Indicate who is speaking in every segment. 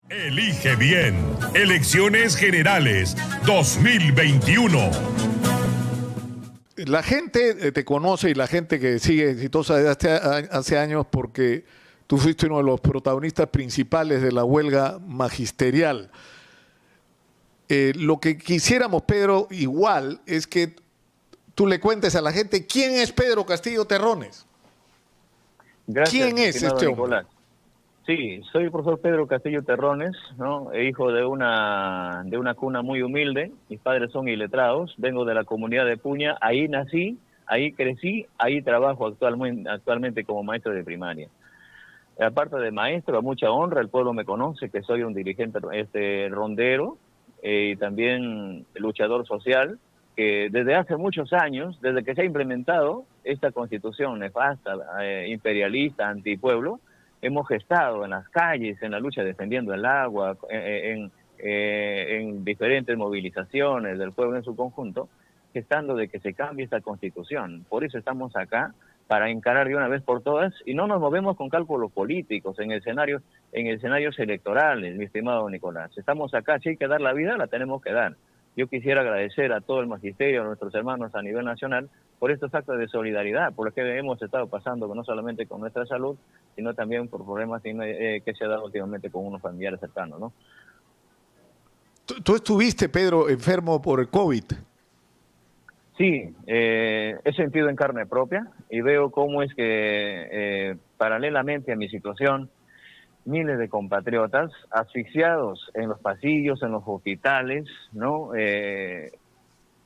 Speaker 1: Elige bien. Elecciones Generales 2021.
Speaker 2: La gente te conoce y la gente que sigue exitosa desde hace años porque tú fuiste uno de los protagonistas principales de la huelga magisterial. Lo que quisiéramos, Pedro, igual, es que tú le cuentes a la gente quién es Pedro Castillo Terrones.
Speaker 3: Gracias,
Speaker 2: ¿Quién es este hombre?
Speaker 3: Nicolás. Sí, soy el profesor Pedro Castillo Terrones, ¿no? Hijo de una cuna muy humilde. Mis padres son iletrados. Vengo de la comunidad de Puña. Ahí nací, ahí crecí, ahí trabajo actualmente como maestro de primaria. Aparte de maestro, a mucha honra, el pueblo me conoce que soy un dirigente rondero y también luchador social, que desde hace muchos años, desde que se ha implementado esta constitución nefasta, imperialista, antipueblo, hemos gestado en las calles, en la lucha defendiendo el agua, en diferentes movilizaciones del pueblo en su conjunto, gestando de que se cambie esta constitución. Por eso estamos acá, para encarar de una vez por todas, y no nos movemos con cálculos políticos en escenarios electorales, mi estimado Nicolás. Estamos acá, si hay que dar la vida, la tenemos que dar. Yo quisiera agradecer a todo el magisterio, a nuestros hermanos a nivel nacional, por estos actos de solidaridad, por los que hemos estado pasando, no solamente con nuestra salud, sino también por problemas que se ha dado últimamente con unos familiares cercanos, ¿no?
Speaker 2: ¿Tú estuviste, Pedro, enfermo por el COVID?
Speaker 3: Sí, he sentido en carne propia y veo cómo es que paralelamente a mi situación, miles de compatriotas asfixiados en los pasillos, en los hospitales, ¿no?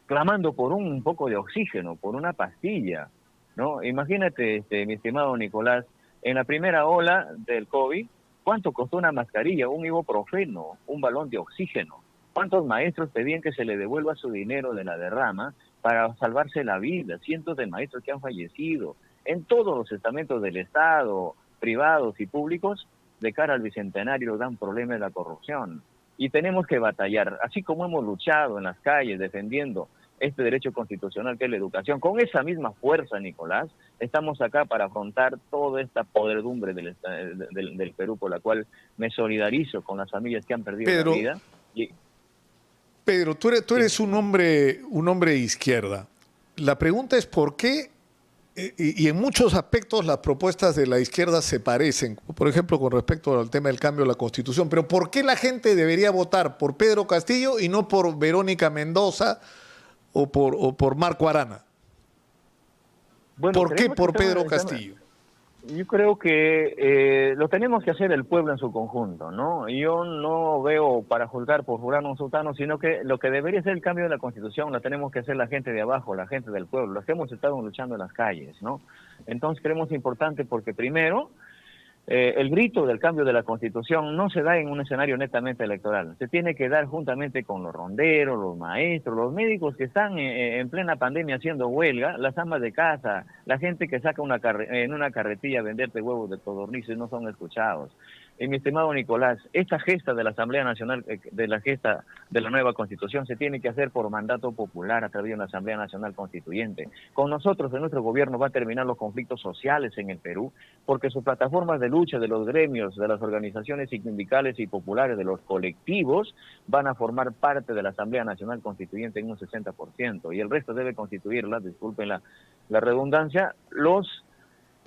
Speaker 3: Clamando por un poco de oxígeno, por una pastilla, ¿no? Imagínate, mi estimado Nicolás, en la primera ola del COVID, ¿cuánto costó una mascarilla, un ibuprofeno, un balón de oxígeno? ¿Cuántos maestros pedían que se le devuelva su dinero de la derrama para salvarse la vida? Cientos de maestros que han fallecido en todos los estamentos del Estado, privados y públicos, de cara al bicentenario dan problemas de la corrupción. Y tenemos que batallar, así como hemos luchado en las calles defendiendo este derecho constitucional que es la educación, con esa misma fuerza, Nicolás, estamos acá para afrontar toda esta podredumbre del Perú, por la cual me solidarizo con las familias que han perdido la vida.
Speaker 2: Pedro, tú eres un hombre de izquierda. La pregunta es por qué, y en muchos aspectos las propuestas de la izquierda se parecen, por ejemplo, con respecto al tema del cambio de la Constitución, pero ¿por qué la gente debería votar por Pedro Castillo y no por Verónica Mendoza o por Marco Arana?
Speaker 3: Bueno,
Speaker 2: ¿por qué por Pedro Castillo?
Speaker 3: Yo creo que lo tenemos que hacer el pueblo en su conjunto, ¿no? Yo no veo para juzgar por fulano o sultano, sino que lo que debería ser el cambio de la Constitución lo tenemos que hacer la gente de abajo, la gente del pueblo, los que hemos estado luchando en las calles, ¿no? Entonces creemos importante porque primero, el grito del cambio de la Constitución no se da en un escenario netamente electoral, se tiene que dar juntamente con los ronderos, los maestros, los médicos que están en plena pandemia haciendo huelga, las amas de casa, la gente que saca en una carretilla a venderte huevos de codorniz y no son escuchados. Mi estimado Nicolás, esta gesta de la Asamblea Nacional, de la gesta de la nueva Constitución, se tiene que hacer por mandato popular a través de una Asamblea Nacional Constituyente. Con nosotros, en nuestro gobierno, va a terminar los conflictos sociales en el Perú, porque sus plataformas de lucha de los gremios, de las organizaciones sindicales y populares, de los colectivos, van a formar parte de la Asamblea Nacional Constituyente en un 60%, y el resto debe constituirla, disculpen la redundancia, los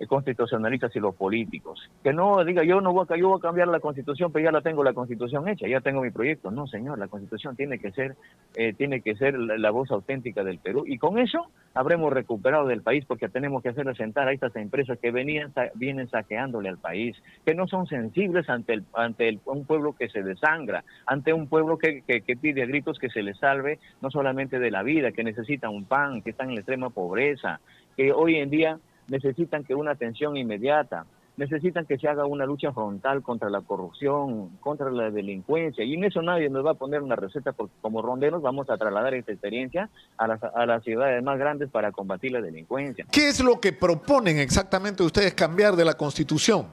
Speaker 3: constitucionalistas y los políticos. Que no diga yo voy a cambiar la Constitución, pero ya la tengo la Constitución hecha, ya tengo mi proyecto. No, señor, la Constitución tiene que ser la voz auténtica del Perú, y con eso habremos recuperado del país, porque tenemos que hacerle sentar a estas empresas que vienen saqueándole al país, que no son sensibles ante un pueblo que se desangra, ante un pueblo que pide a gritos que se le salve no solamente de la vida, que necesita un pan, que está en la extrema pobreza, que hoy en día necesitan que una atención inmediata, necesitan que se haga una lucha frontal contra la corrupción, contra la delincuencia, y en eso nadie nos va a poner una receta, porque como ronderos vamos a trasladar esta experiencia a las ciudades más grandes para combatir la delincuencia.
Speaker 2: ¿Qué es lo que proponen exactamente ustedes cambiar de la Constitución?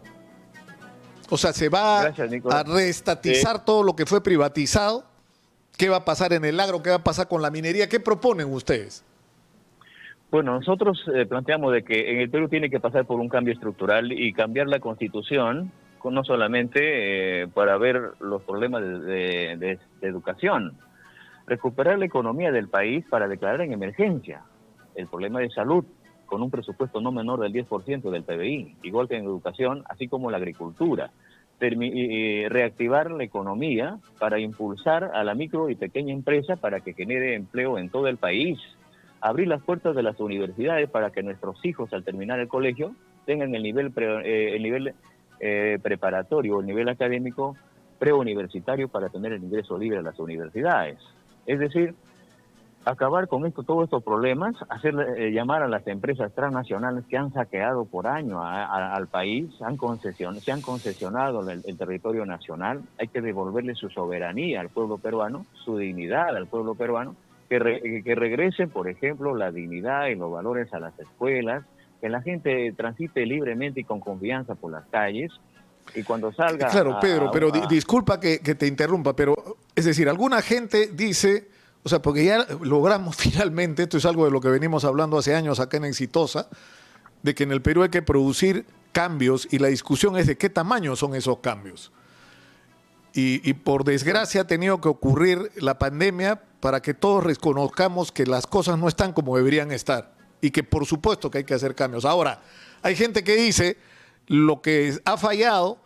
Speaker 2: O sea, ¿se va a reestatizar todo lo que fue privatizado? ¿Qué va a pasar en el agro? ¿Qué va a pasar con la minería? ¿Qué proponen ustedes?
Speaker 3: Bueno, nosotros planteamos de que en el Perú tiene que pasar por un cambio estructural y cambiar la Constitución no solamente para ver los problemas de educación, recuperar la economía del país para declarar en emergencia el problema de salud, con un presupuesto no menor del 10% del PBI, igual que en educación, así como la agricultura. Reactivar la economía para impulsar a la micro y pequeña empresa para que genere empleo en todo el país. Abrir las puertas de las universidades para que nuestros hijos al terminar el colegio tengan el nivel preparatorio, el nivel académico preuniversitario para tener el ingreso libre a las universidades. Es decir, acabar con todos estos problemas, llamar a las empresas transnacionales que han saqueado por año al país, se han concesionado el territorio nacional. Hay que devolverle su soberanía al pueblo peruano, su dignidad al pueblo peruano, que regresen, por ejemplo, la dignidad y los valores a las escuelas, que la gente transite libremente y con confianza por las calles, y cuando salga...
Speaker 2: Claro, Pedro, pero disculpa que te interrumpa, pero es decir, alguna gente dice, o sea, porque ya logramos finalmente, esto es algo de lo que venimos hablando hace años acá en Exitosa, de que en el Perú hay que producir cambios y la discusión es de qué tamaño son esos cambios. Y por desgracia ha tenido que ocurrir la pandemia para que todos reconozcamos que las cosas no están como deberían estar y que por supuesto que hay que hacer cambios. Ahora, hay gente que dice lo que ha fallado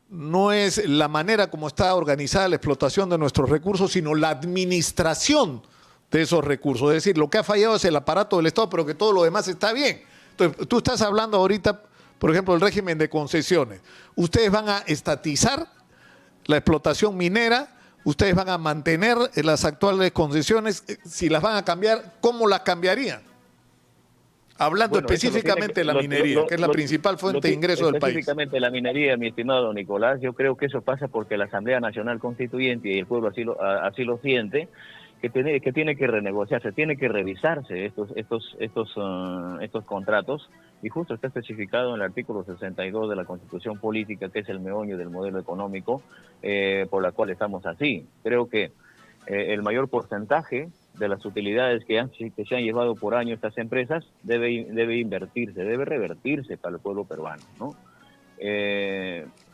Speaker 2: no es la manera como está organizada la explotación de nuestros recursos, sino la administración de esos recursos. Es decir, lo que ha fallado es el aparato del Estado, pero que todo lo demás está bien. Entonces, tú estás hablando ahorita, por ejemplo, del régimen de concesiones. Ustedes van a estatizar la explotación minera, ustedes van a mantener las actuales concesiones. Si las van a cambiar, ¿cómo las cambiarían? Hablando específicamente de la minería, que es la principal fuente de ingreso del país.
Speaker 3: Específicamente la minería, mi estimado Nicolás, yo creo que eso pasa porque la Asamblea Nacional Constituyente y el pueblo así lo siente, que tiene que renegociarse, tiene que revisarse estos contratos, y justo está especificado en el artículo 62 de la Constitución Política, que es el meollo del modelo económico por la cual estamos así. Creo que el mayor porcentaje de las utilidades que se han llevado por año estas empresas debe invertirse, debe revertirse para el pueblo peruano, ¿no?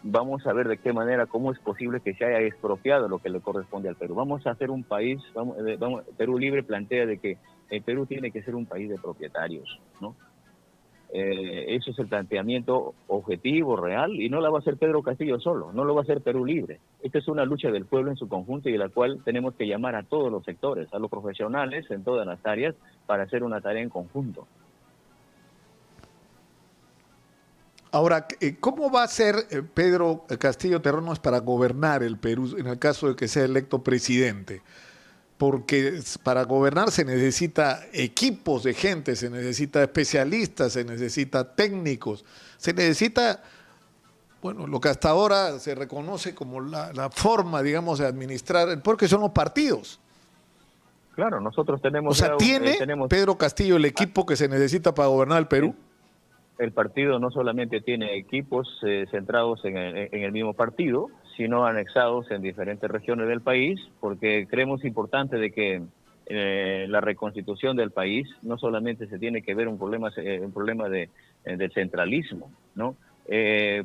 Speaker 3: Vamos a ver de qué manera, cómo es posible que se haya expropiado lo que le corresponde al Perú. Vamos a hacer un país, Perú Libre plantea de que el Perú tiene que ser un país de propietarios, ¿no? Eso es el planteamiento objetivo, real, y no la va a hacer Pedro Castillo solo, no lo va a hacer Perú Libre. Esta es una lucha del pueblo en su conjunto y de la cual tenemos que llamar a todos los sectores, a los profesionales en todas las áreas, para hacer una tarea en conjunto.
Speaker 2: Ahora, ¿cómo va a ser Pedro Castillo Terrones para gobernar el Perú en el caso de que sea electo presidente? Porque para gobernar se necesita equipos de gente, se necesita especialistas, se necesita técnicos, se necesita, bueno, lo que hasta ahora se reconoce como la forma, digamos, de administrar, porque son los partidos.
Speaker 3: Claro, nosotros tenemos...
Speaker 2: O sea, ¿tiene Pedro Castillo el equipo que se necesita para gobernar el Perú?
Speaker 3: El partido no solamente tiene equipos centrados en el mismo partido, sino anexados en diferentes regiones del país, porque creemos importante de que la reconstitución del país no solamente se tiene que ver un problema de centralismo, ¿no?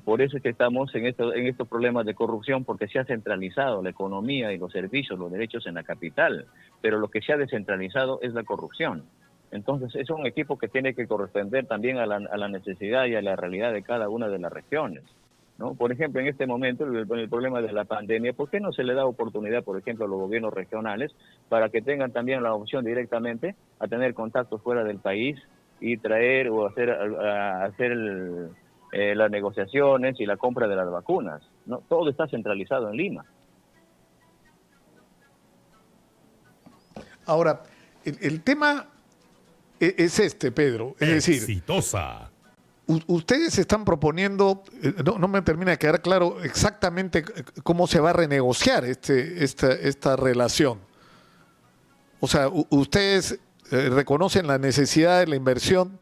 Speaker 3: Por eso es que estamos en estos problemas de corrupción, porque se ha centralizado la economía y los servicios, los derechos en la capital, pero lo que se ha descentralizado es la corrupción. Entonces es un equipo que tiene que corresponder también a la necesidad y a la realidad de cada una de las regiones, ¿no? Por ejemplo, en este momento, el problema de la pandemia, ¿por qué no se le da oportunidad, por ejemplo, a los gobiernos regionales para que tengan también la opción directamente a tener contactos fuera del país y traer o hacer las negociaciones y la compra de las vacunas, ¿no? Todo está centralizado en Lima.
Speaker 2: Ahora, el tema es Pedro, es decir...
Speaker 1: Exitosa.
Speaker 2: Ustedes están proponiendo, no me termina de quedar claro exactamente cómo se va a renegociar esta relación. O sea, ustedes reconocen la necesidad de la inversión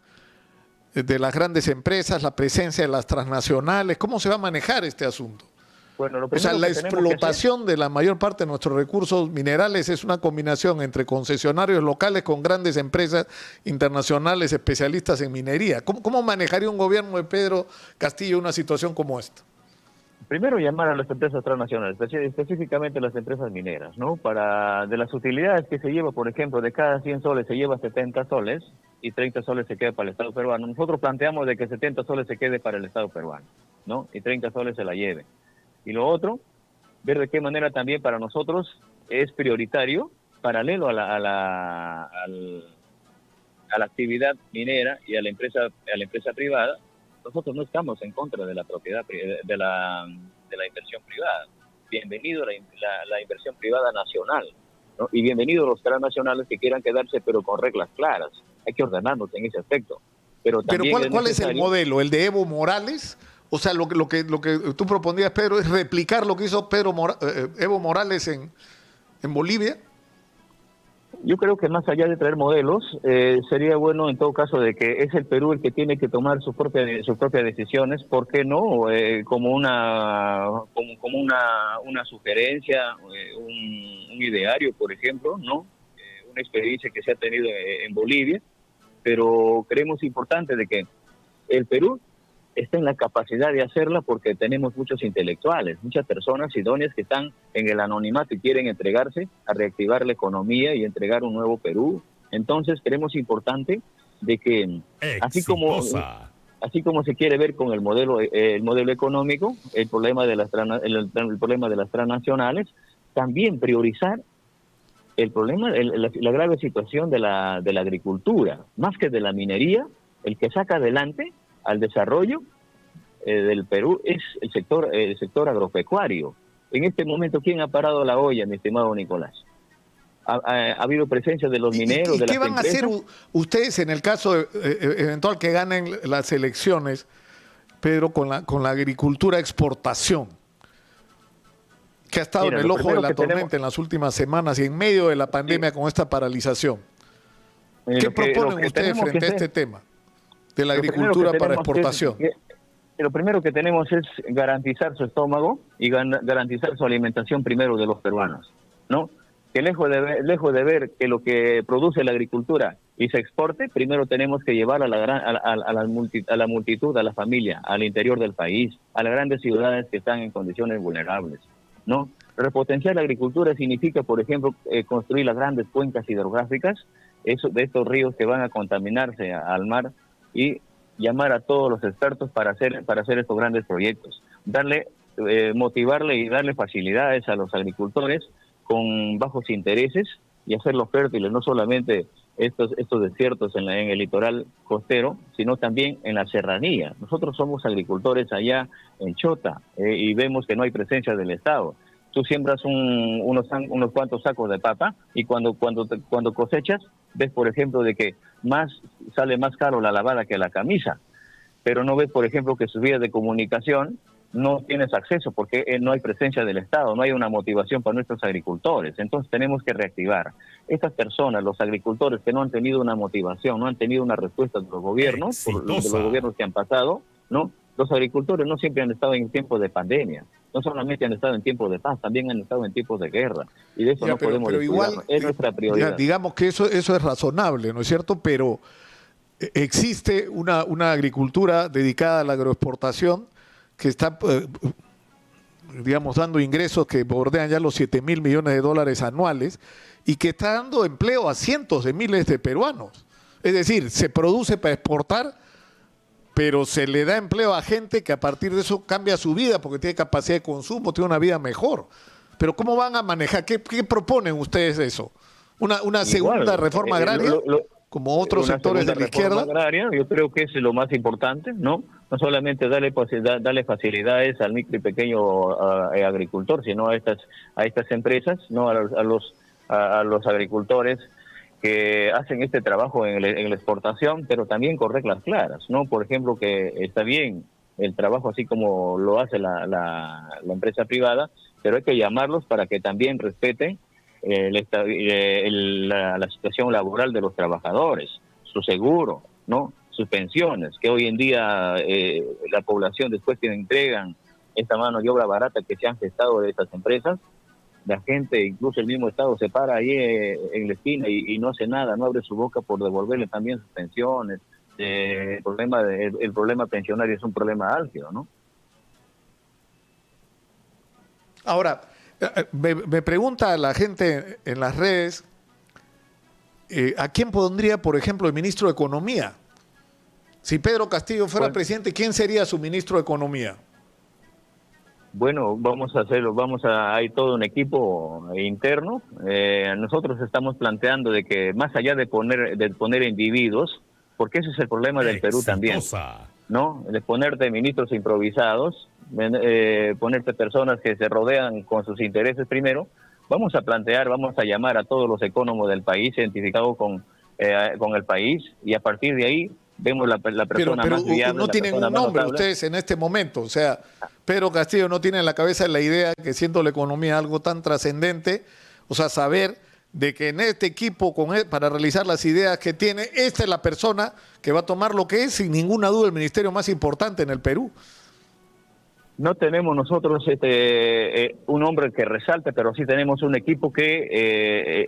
Speaker 2: de las grandes empresas, la presencia de las transnacionales. ¿Cómo se va a manejar este asunto?
Speaker 3: Bueno,
Speaker 2: o sea, la explotación de la mayor parte de nuestros recursos minerales es una combinación entre concesionarios locales con grandes empresas internacionales especialistas en minería. ¿Cómo manejaría un gobierno de Pedro Castillo una situación como esta?
Speaker 3: Primero llamar a las empresas transnacionales, específicamente las empresas mineras, ¿no? De las utilidades que se lleva, por ejemplo, de cada 100 soles se lleva 70 soles y 30 soles se queda para el Estado peruano. Nosotros planteamos de que 70 soles se quede para el Estado peruano, ¿no? Y 30 soles se la lleve. Y lo otro, ver de qué manera también para nosotros es prioritario, paralelo a la actividad minera y a la empresa privada. Nosotros no estamos en contra de la propiedad, de la inversión privada. Bienvenido la inversión privada nacional, ¿no? Y bienvenidos los transnacionales que quieran quedarse, pero con reglas claras. Hay que ordenarnos en ese aspecto. Pero
Speaker 2: ¿cuál es el modelo? ¿El de Evo Morales? O sea, lo que tú propondías, Pedro, es replicar lo que hizo Evo Morales en Bolivia.
Speaker 3: Yo creo que más allá de traer modelos, sería bueno en todo caso de que es el Perú el que tiene que tomar sus propias decisiones, ¿por qué no? Como una sugerencia, un ideario, por ejemplo, ¿no? Una experiencia que se ha tenido en Bolivia, pero creemos importante de que el Perú está en la capacidad de hacerla porque tenemos muchos intelectuales, muchas personas idóneas que están en el anonimato y quieren entregarse a reactivar la economía y entregar un nuevo Perú. Entonces creemos importante de que así como se quiere ver con el modelo económico, el problema de las transnacionales, también priorizar el problema, la grave situación de la agricultura, más que de la minería. El que saca adelante al desarrollo del Perú es el sector agropecuario. En este momento, ¿quién ha parado la olla, mi estimado Nicolás? Ha habido presencia de los mineros, de las empresas. ¿Y qué van a hacer
Speaker 2: ustedes en el caso eventual que ganen las elecciones, Pedro, con la agricultura exportación, que ha estado en el ojo de la tormenta en las últimas semanas y en medio de la pandemia con esta paralización? ¿Qué proponen ustedes frente a este tema de la agricultura para exportación?
Speaker 3: Lo primero que tenemos es garantizar su estómago y garantizar su alimentación primero de los peruanos, ¿no? Que lejos de ver que lo que produce la agricultura y se exporte, primero tenemos que llevar a la multitud, a la familia, al interior del país, a las grandes ciudades que están en condiciones vulnerables, ¿no? Repotenciar la agricultura significa, por ejemplo, construir las grandes cuencas hidrográficas, de estos ríos que van a contaminarse al mar, y llamar a todos los expertos para hacer estos grandes proyectos, motivarle y darle facilidades a los agricultores con bajos intereses y hacerlos fértiles, no solamente estos desiertos en el litoral costero, sino también en la serranía. Nosotros somos agricultores allá en Chota y vemos que no hay presencia del Estado. Tú siembras unos cuantos sacos de papa y cuando cosechas, ves, por ejemplo, de que sale más caro la lavada que la camisa, pero no ves, por ejemplo, que sus vías de comunicación no tienes acceso porque no hay presencia del Estado, no hay una motivación para nuestros agricultores. Entonces tenemos que reactivar. Estas personas, los agricultores que no han tenido una motivación, no han tenido una respuesta de los gobiernos, de los gobiernos que han pasado, ¿no? Los agricultores no siempre han estado en tiempos de pandemia. No solamente han estado en tiempos de paz, también han estado en tiempos de guerra. Y de eso no podemos
Speaker 2: pero igual,
Speaker 3: es nuestra prioridad.
Speaker 2: Digamos que eso es razonable, ¿no es cierto? Pero existe una agricultura dedicada a la agroexportación que está, digamos, dando ingresos que bordean ya los 7.000 millones de dólares anuales y que está dando empleo a cientos de miles de peruanos. Es decir, se produce para exportar, pero se le da empleo a gente que a partir de eso cambia su vida porque tiene capacidad de consumo, tiene una vida mejor. Pero ¿cómo van a manejar? ¿Qué proponen ustedes de eso? ¿Una segunda reforma agraria? Como otros sectores de la izquierda.
Speaker 3: Agraria, yo creo que es lo más importante, ¿no? No solamente darle facilidades al micro y pequeño agricultor, sino a estas empresas, ¿no? A los agricultores que hacen este trabajo en la exportación, pero también con reglas claras, ¿no? Por ejemplo, que está bien el trabajo así como lo hace la empresa privada, pero hay que llamarlos para que también respeten la situación laboral de los trabajadores, su seguro, ¿no? Sus pensiones, que hoy en día la población, después que entregan esta mano de obra barata que se han gestado de estas empresas, la gente, incluso el mismo Estado, se para ahí en la esquina y no hace nada, no abre su boca por devolverle también sus pensiones. El problema pensionario es un problema álgido, ¿no?
Speaker 2: Ahora, me pregunta la gente en las redes, ¿a quién pondría, por ejemplo, el ministro de Economía? Si Pedro Castillo fuera presidente, ¿quién sería su ministro de Economía?
Speaker 3: Bueno, vamos a hacerlo, hay todo un equipo interno. Nosotros estamos planteando de que más allá de poner individuos, porque ese es el problema del Perú también, ¿no? De ponerte ministros improvisados, ponerte personas que se rodean con sus intereses primero. Vamos a llamar a todos los economos del país, identificados con el país, y a partir de ahí vemos la persona más viable.
Speaker 2: No tienen un nombre ustedes en este momento, o sea, Pedro Castillo no tiene en la cabeza la idea que, siendo la economía algo tan trascendente, o sea, saber de que en este equipo, para realizar las ideas que tiene, esta es la persona que va a tomar lo que es, sin ninguna duda, el ministerio más importante en el Perú.
Speaker 3: No tenemos nosotros un hombre que resalte, pero sí tenemos un equipo que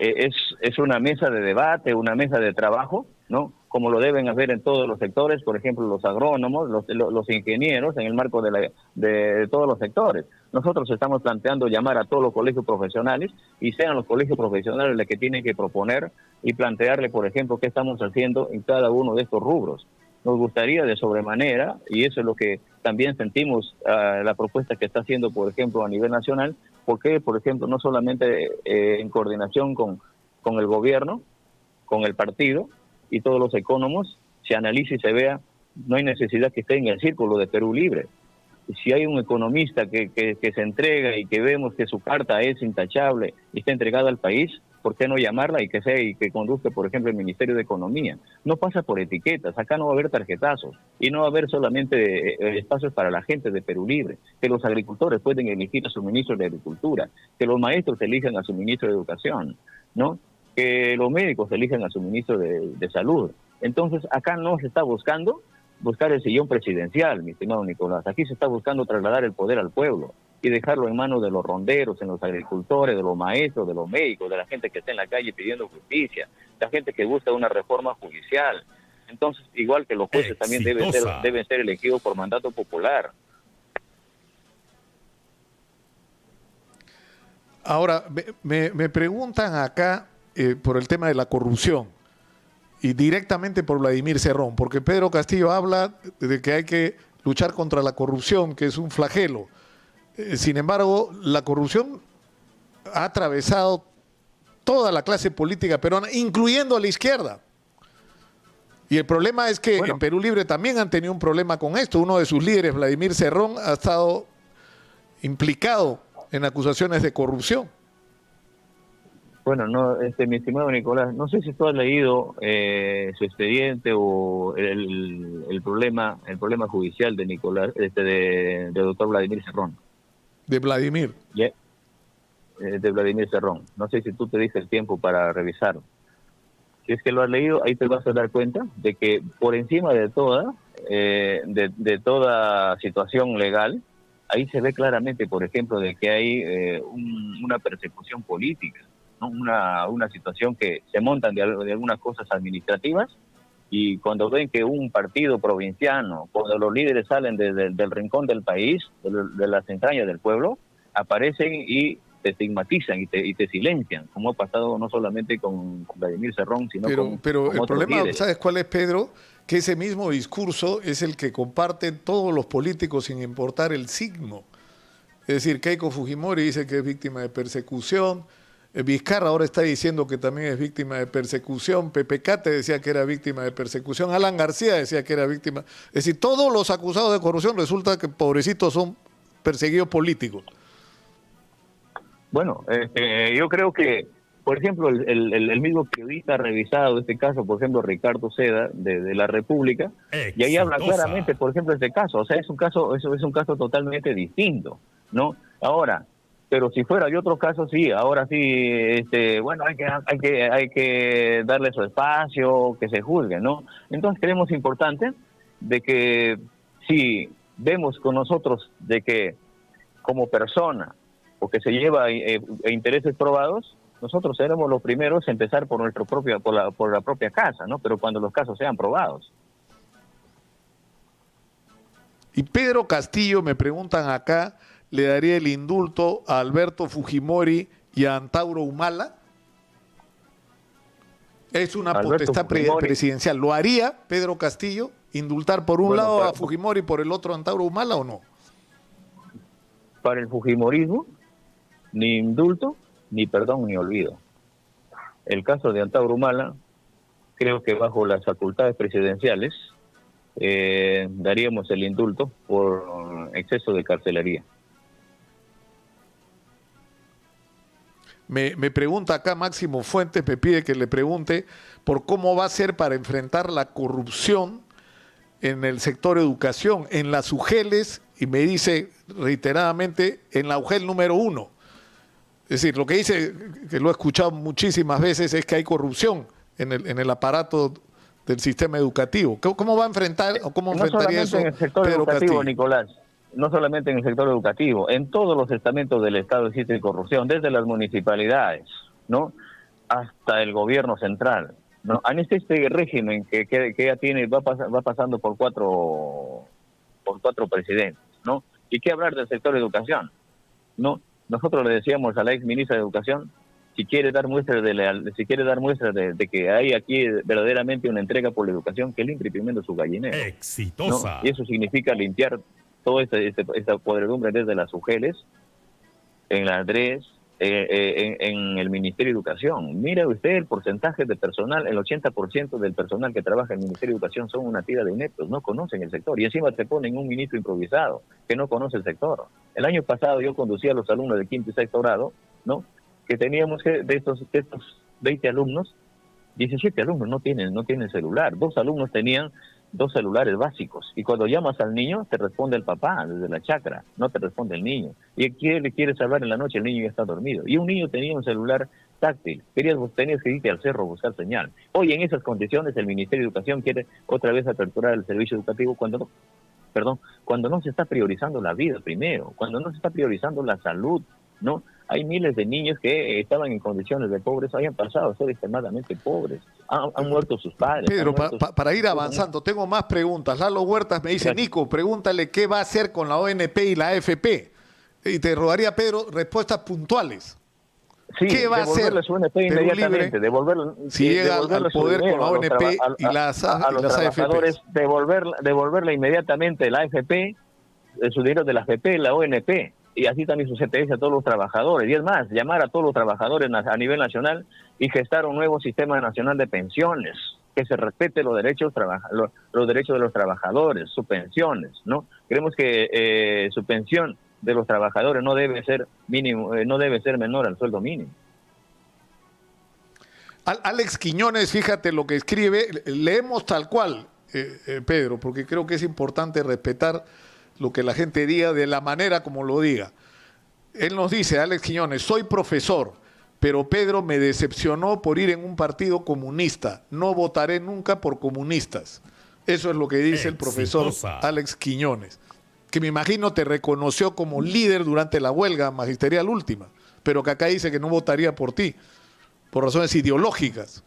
Speaker 3: es una mesa de debate, una mesa de trabajo, ¿no? Como lo deben haber en todos los sectores, por ejemplo, los agrónomos, los ingenieros, en el marco de todos los sectores. Nosotros estamos planteando llamar a todos los colegios profesionales, y sean los colegios profesionales los que tienen que proponer y plantearle, por ejemplo, qué estamos haciendo en cada uno de estos rubros. Nos gustaría de sobremanera, y eso es lo que también sentimos, la propuesta que está haciendo, por ejemplo, a nivel nacional, porque, por ejemplo, no solamente en coordinación con el gobierno, con el partido y todos los economos, se analice y se vea, no hay necesidad que esté en el círculo de Perú Libre. Si hay un economista que se entrega y que vemos que su carta es intachable y está entregada al país, ¿por qué no llamarla y que conduzca, por ejemplo, el Ministerio de Economía? No pasa por etiquetas, acá no va a haber tarjetazos y no va a haber solamente espacios para la gente de Perú Libre, que los agricultores pueden elegir a su ministro de Agricultura, que los maestros elijan a su ministro de Educación, ¿no? Que los médicos elijan a su ministro de Salud. Entonces, acá no se está buscar el sillón presidencial, mi estimado Nicolás. Aquí se está buscando trasladar el poder al pueblo y dejarlo en manos de los ronderos, en los agricultores, de los maestros, de los médicos, de la gente que está en la calle pidiendo justicia, la gente que busca una reforma judicial. Entonces, igual que los jueces también deben ser elegidos por mandato popular.
Speaker 2: Ahora, me preguntan acá por el tema de la corrupción, y directamente por Vladimir Cerrón, porque Pedro Castillo habla de que hay que luchar contra la corrupción, que es un flagelo. Sin embargo, la corrupción ha atravesado toda la clase política peruana, incluyendo a la izquierda. Y el problema es que en Perú Libre también han tenido un problema con esto. Uno de sus líderes, Vladimir Cerrón, ha estado implicado en acusaciones de corrupción.
Speaker 3: Bueno, no, mi estimado Nicolás, no sé si tú has leído su expediente o el problema judicial de Nicolás, de doctor Vladimir Cerrón.
Speaker 2: De Vladimir.
Speaker 3: De Vladimir Cerrón. No sé si tú te diste el tiempo para revisarlo. Si es que lo has leído, ahí te vas a dar cuenta de que por encima de toda situación legal, ahí se ve claramente, por ejemplo, de que hay una persecución política, ¿no? Una situación que se montan de algunas cosas administrativas, y cuando ven que un partido provinciano, cuando los líderes salen del rincón del país, de las entrañas del pueblo, aparecen y te estigmatizan y te silencian, como ha pasado no solamente con Vladimir Cerrón, sino
Speaker 2: pero
Speaker 3: con
Speaker 2: el
Speaker 3: otros
Speaker 2: problema,
Speaker 3: líderes.
Speaker 2: ¿sabes cuál es, Pedro? Que ese mismo discurso es el que comparten todos los políticos sin importar el signo. Es decir, Keiko Fujimori dice que es víctima de persecución, Vizcarra ahora está diciendo que también es víctima de persecución, Pepe Cate decía que era víctima de persecución, Alan García decía que era víctima. Es decir, todos los acusados de corrupción resulta que, pobrecitos, son perseguidos políticos.
Speaker 3: Bueno, yo creo que, por ejemplo, el mismo periodista ha revisado este caso, por ejemplo, Ricardo Seda, de La República, y ahí habla claramente, por ejemplo, este caso. O sea, es un caso totalmente distinto, ¿no? Ahora, pero si fuera de otro caso, sí, ahora sí, bueno, hay que darle su espacio, que se juzgue, ¿no? Entonces creemos importante de que si vemos con nosotros de que como persona o que se lleva intereses probados, nosotros seremos los primeros en empezar por la propia casa, ¿no? Pero cuando los casos sean probados.
Speaker 2: Y Pedro Castillo, me preguntan acá, le daría el indulto a Alberto Fujimori y a Antauro Humala? Es una potestad presidencial. ¿Lo haría Pedro Castillo? ¿Indultar por un lado a Fujimori y por el otro a Antauro Humala o no?
Speaker 3: Para el fujimorismo, ni indulto, ni perdón, ni olvido. El caso de Antauro Humala, creo que bajo las facultades presidenciales daríamos el indulto por exceso de carcelería.
Speaker 2: Me pregunta acá Máximo Fuentes, me pide que le pregunte por cómo va a ser para enfrentar la corrupción en el sector educación, en las UGELes, y me dice reiteradamente en la UGEL número 1. Es decir, lo que dice, que lo he escuchado muchísimas veces, es que hay corrupción en el aparato del sistema educativo. ¿Cómo va a enfrentar o cómo enfrentaría eso
Speaker 3: en el sector
Speaker 2: Pedro
Speaker 3: educativo,
Speaker 2: Castillo?
Speaker 3: Nicolás? No solamente en el sector educativo, en todos los estamentos del Estado existe corrupción, desde las municipalidades, ¿no?, hasta el gobierno central, ¿no? En este régimen que ya tiene, va pasando por cuatro presidentes, ¿no? ¿Y qué hablar del sector de educación? ¿No? Nosotros le decíamos a la ex ministra de Educación, si quiere dar muestras de que hay aquí verdaderamente una entrega por la educación, que limpie primero su gallinero.
Speaker 1: Exitosa.
Speaker 3: ¿No? Y eso significa limpiar toda esta podredumbre desde las UGELes, en la ADRES, en el Ministerio de Educación. Mira usted el porcentaje de personal, el 80% del personal que trabaja en el Ministerio de Educación son una tira de ineptos, no conocen el sector, y encima te ponen un ministro improvisado que no conoce el sector. El año pasado yo conducía a los alumnos de quinto y sexto grado, ¿no?, que teníamos que, de estos 20 alumnos, 17 alumnos no tienen celular, 2 alumnos tenían 2 celulares básicos, y cuando llamas al niño te responde el papá desde la chacra, no te responde el niño, y le quieres hablar en la noche, el niño ya está dormido, y un niño tenía un celular táctil, tenías que irte al cerro a buscar señal. Hoy en esas condiciones el Ministerio de Educación quiere otra vez aperturar el servicio educativo cuando no se está priorizando la vida primero, cuando no se está priorizando la salud, ¿no? Hay miles de niños que estaban en condiciones de pobreza, hayan pasado a ser extremadamente pobres, han muerto sus padres.
Speaker 2: Pedro, para ir avanzando, tengo más preguntas. Lalo Huertas me dice, gracias. Nico, pregúntale qué va a hacer con la ONP y la AFP. Y te rogaría, Pedro, respuestas puntuales.
Speaker 3: Sí,
Speaker 2: ¿qué va a hacer
Speaker 3: su ONP inmediatamente,
Speaker 2: si llega al poder con la ONP y las AFP?
Speaker 3: Devolverle inmediatamente la AFP, su dinero de la AFP, la ONP, y así también su CTS a todos los trabajadores. Y es más, llamar a todos los trabajadores a nivel nacional y gestar un nuevo sistema nacional de pensiones, que se respete los derechos de los trabajadores, sus pensiones, ¿no? Creemos que su pensión de los trabajadores no debe ser menor al sueldo mínimo.
Speaker 2: Alex Quiñones, fíjate lo que escribe, leemos tal cual, Pedro, porque creo que es importante respetar lo que la gente diga de la manera como lo diga. Él nos dice, Alex Quiñones, soy profesor, pero Pedro me decepcionó por ir en un partido comunista. No votaré nunca por comunistas. Eso es lo que dice el profesor Alex Quiñones, que me imagino te reconoció como líder durante la huelga magisterial última, pero que acá dice que no votaría por ti, por razones ideológicas.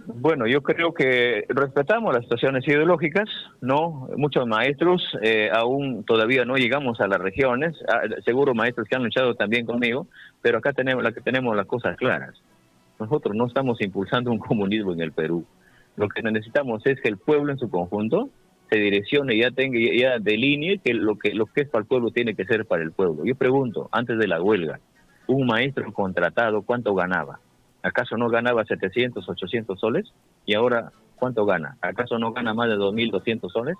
Speaker 3: Bueno, yo creo que respetamos las situaciones ideológicas, ¿no? Muchos maestros aún todavía no llegamos a las regiones, seguro maestros que han luchado también conmigo, pero acá tenemos las cosas claras. Nosotros no estamos impulsando un comunismo en el Perú. Lo que necesitamos es que el pueblo en su conjunto se direccione y ya delinee que lo que es para el pueblo tiene que ser para el pueblo. Yo pregunto, antes de la huelga, un maestro contratado, ¿cuánto ganaba? ¿Acaso no ganaba 700, 800 soles? ¿Y ahora cuánto gana? ¿Acaso no gana más de 2.200 soles?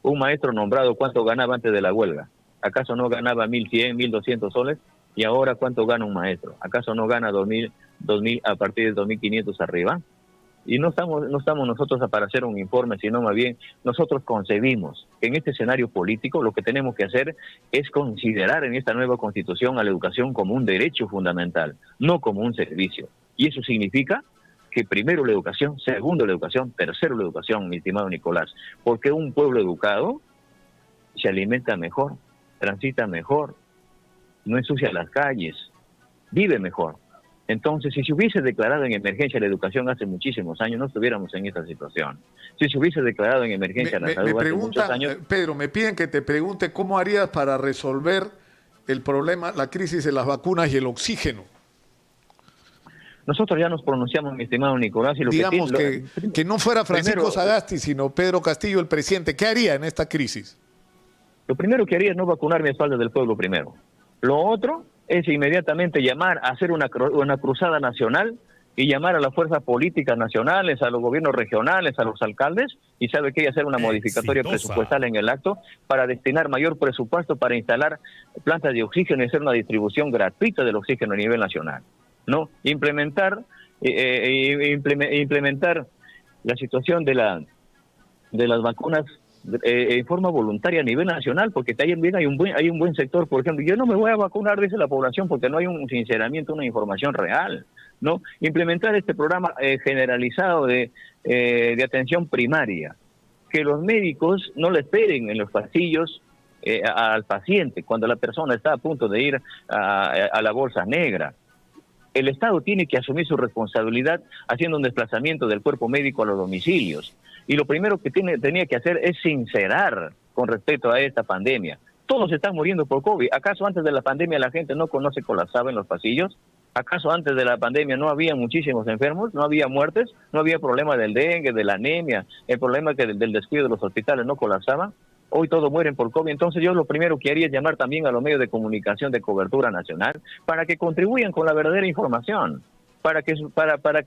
Speaker 3: Un maestro nombrado, ¿cuánto ganaba antes de la huelga? ¿Acaso no ganaba 1.100, 1.200 soles? ¿Y ahora cuánto gana un maestro? ¿Acaso no gana 2.000 a partir de 2.500 arriba? Y no estamos nosotros para hacer un informe, sino más bien nosotros concebimos que en este escenario político lo que tenemos que hacer es considerar en esta nueva constitución a la educación como un derecho fundamental, no como un servicio. Y eso significa que primero la educación, segundo la educación, tercero la educación, mi estimado Nicolás. Porque un pueblo educado se alimenta mejor, transita mejor, no ensucia las calles, vive mejor. Entonces, si se hubiese declarado en emergencia la educación hace muchísimos años, no estuviéramos en esta situación. Si se hubiese declarado en emergencia la salud hace muchos años...
Speaker 2: Pedro, me piden que te pregunte cómo harías para resolver el problema, la crisis de las vacunas y el oxígeno?
Speaker 3: Nosotros ya nos pronunciamos, mi estimado Nicolás, y lo
Speaker 2: Digamos que no fuera Francisco
Speaker 3: primero,
Speaker 2: Sagasti, sino Pedro Castillo, el presidente, ¿qué haría en esta crisis?
Speaker 3: lo primero que haría es no vacunarme a espaldas del pueblo primero. Lo otro es inmediatamente llamar a hacer una cruzada nacional y llamar a las fuerzas políticas nacionales, a los gobiernos regionales, a los alcaldes, y sabe que hacer una modificatoria presupuestal en el acto para destinar mayor presupuesto para instalar plantas de oxígeno y hacer una distribución gratuita del oxígeno a nivel nacional, ¿no? Implementar la situación de las vacunas en forma voluntaria a nivel nacional, porque también hay un buen sector, por ejemplo, yo no me voy a vacunar, dice la población, porque no hay un sinceramiento, una información real, ¿no? Implementar este programa generalizado de atención primaria, que los médicos no le esperen en los pasillos al paciente cuando la persona está a punto de ir a la bolsa negra. El Estado tiene que asumir su responsabilidad haciendo un desplazamiento del cuerpo médico a los domicilios. Y lo primero que tenía que hacer es sincerar con respecto a esta pandemia. Todos están muriendo por COVID. ¿Acaso antes de la pandemia la gente no colapsaba en los pasillos? ¿Acaso antes de la pandemia no había muchísimos enfermos? ¿No había muertes? ¿No había problema del dengue, de la anemia? ¿El problema que del descuido de los hospitales no colapsaban? Hoy todos mueren por COVID. Entonces yo lo primero que haría es llamar también a los medios de comunicación de cobertura nacional para que contribuyan con la verdadera información, para que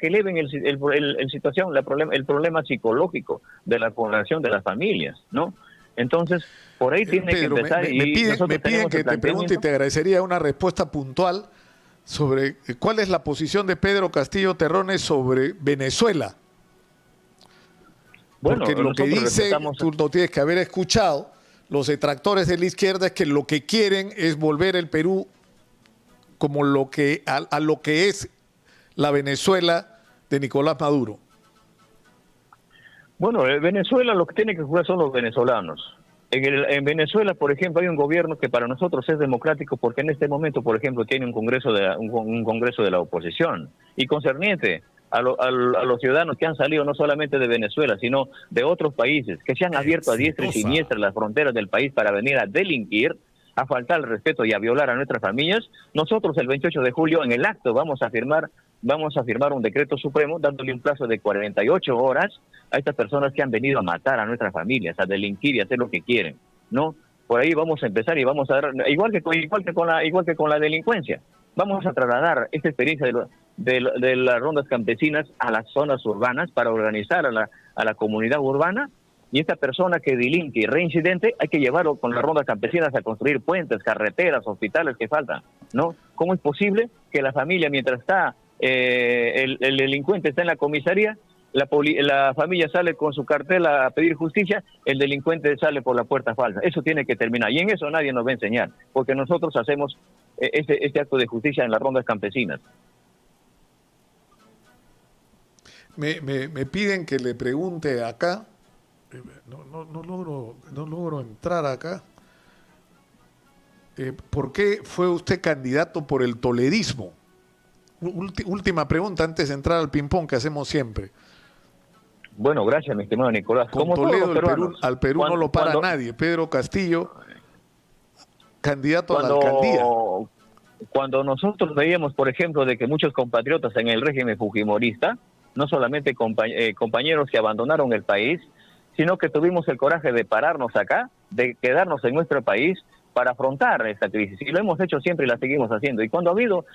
Speaker 3: eleven el problema psicológico de la población, de las familias, ¿no? Entonces, por ahí tiene
Speaker 2: Pedro,
Speaker 3: que empezar.
Speaker 2: me piden que te pregunte y te agradecería una respuesta puntual sobre cuál es la posición de Pedro Castillo Terrones sobre Venezuela.
Speaker 3: Bueno,
Speaker 2: porque lo que dice, tú lo tienes que haber escuchado, los detractores de la izquierda es que lo que quieren es volver el Perú como a lo que es la Venezuela de Nicolás Maduro.
Speaker 3: Bueno, Venezuela lo que tiene que jugar son los venezolanos. En Venezuela, por ejemplo, hay un gobierno que para nosotros es democrático porque en este momento, por ejemplo, tiene un congreso de la oposición. Y concerniente a los ciudadanos que han salido no solamente de Venezuela, sino de otros países, que se han abierto a diestra y siniestra las fronteras del país para venir a delinquir, a faltar el respeto y a violar a nuestras familias, nosotros el 28 de julio en el acto vamos a firmar un decreto supremo dándole un plazo de 48 horas a estas personas que han venido a matar a nuestras familias, a delinquir y a hacer lo que quieren, ¿no? Por ahí vamos a empezar y vamos a dar, igual que con la delincuencia, vamos a trasladar esta experiencia de las rondas campesinas a las zonas urbanas para organizar a la comunidad urbana, y esta persona que delinque y reincidente hay que llevarlo con las rondas campesinas a construir puentes, carreteras, hospitales que faltan, ¿no? ¿Cómo es posible que la familia, mientras está el delincuente está en la comisaría, la familia sale con su cartel a pedir justicia, el delincuente sale por la puerta falsa? Eso tiene que terminar, y en eso nadie nos va a enseñar, porque nosotros hacemos este acto de justicia en las rondas campesinas.
Speaker 2: Me piden que le pregunte acá, no logro entrar acá, ¿por qué fue usted candidato por el toledismo? Última pregunta antes de entrar al ping-pong que hacemos siempre.
Speaker 3: Bueno, gracias, mi estimado Nicolás.
Speaker 2: Con
Speaker 3: como
Speaker 2: Toledo, al Perú no lo para nadie. Pedro Castillo, candidato a la alcaldía.
Speaker 3: Cuando nosotros veíamos, por ejemplo, de que muchos compatriotas en el régimen fujimorista, no solamente compañeros que abandonaron el país, sino que tuvimos el coraje de pararnos acá, de quedarnos en nuestro país para afrontar esta crisis. Y lo hemos hecho siempre y la seguimos haciendo. Y cuando ha habido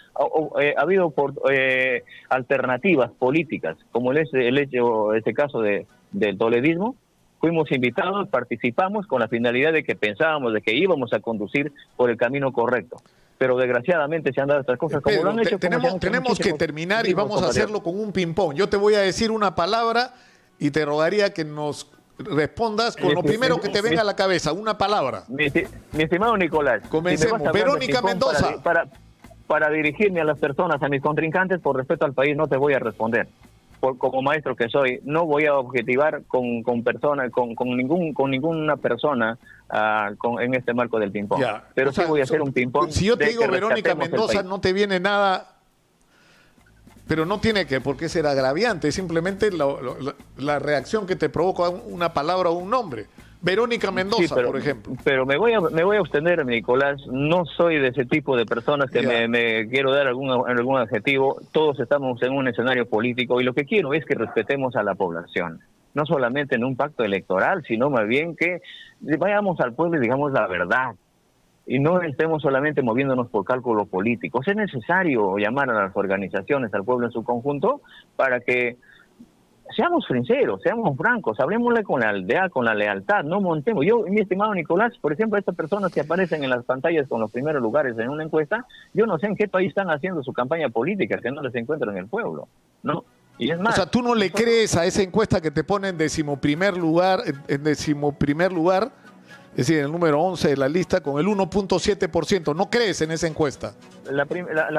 Speaker 3: alternativas políticas, como este caso del toledismo, fuimos invitados, participamos con la finalidad de que pensábamos de que íbamos a conducir por el camino correcto. Pero desgraciadamente se han dado estas cosas como
Speaker 2: Pedro,
Speaker 3: lo han hecho.
Speaker 2: Tenemos que terminar y vamos a hacerlo con un ping-pong. Yo te voy a decir una palabra y te rogaría que nos respondas con lo primero que te venga a la cabeza, una palabra.
Speaker 3: Mi estimado Nicolás,
Speaker 2: comencemos.
Speaker 3: Si
Speaker 2: Verónica Mendoza.
Speaker 3: Para dirigirme a las personas, a mis contrincantes, por respeto al país, no te voy a responder. Como maestro que soy, no voy a objetivar con ninguna persona en este marco del ping-pong. Pero sí voy a hacer un ping-pong.
Speaker 2: Si yo te digo Verónica Mendoza, no te viene nada. Pero no tiene por qué ser agraviante, simplemente la reacción que te provoca una palabra o un nombre. Verónica Mendoza,
Speaker 3: Sí, pero,
Speaker 2: por ejemplo.
Speaker 3: pero me voy a abstener, Nicolás. No soy de ese tipo de personas que
Speaker 2: Ya.
Speaker 3: me quiero dar algún adjetivo. Todos estamos en un escenario político y lo que quiero es que respetemos a la población. No solamente en un pacto electoral, sino más bien que vayamos al pueblo y digamos la verdad. Y no estemos solamente moviéndonos por cálculos políticos. Es necesario llamar a las organizaciones, al pueblo en su conjunto, para que seamos sinceros, seamos francos, hablemosle con la aldea, con la lealtad, no montemos. Yo, mi estimado Nicolás, por ejemplo, estas personas que aparecen en las pantallas con los primeros lugares en una encuesta, yo no sé en qué país están haciendo su campaña política, que no les encuentro en el pueblo, ¿no? Y es más,
Speaker 2: O sea, tú no le crees a esa encuesta que te pone en decimoprimer lugar, es decir, el número 11 de la lista con el 1.7%. ¿No crees en esa encuesta?
Speaker 3: la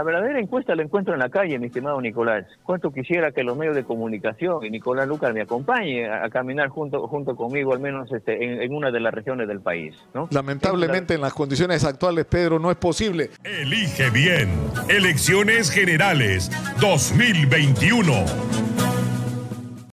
Speaker 3: verdadera encuesta la encuentro en la calle, mi estimado Nicolás. Cuánto quisiera que los medios de comunicación y Nicolás Lucas me acompañe a caminar junto conmigo, al menos en una de las regiones del país, ¿no?
Speaker 2: Lamentablemente en las condiciones actuales, Pedro, no es posible.
Speaker 1: Elige bien. Elecciones Generales 2021.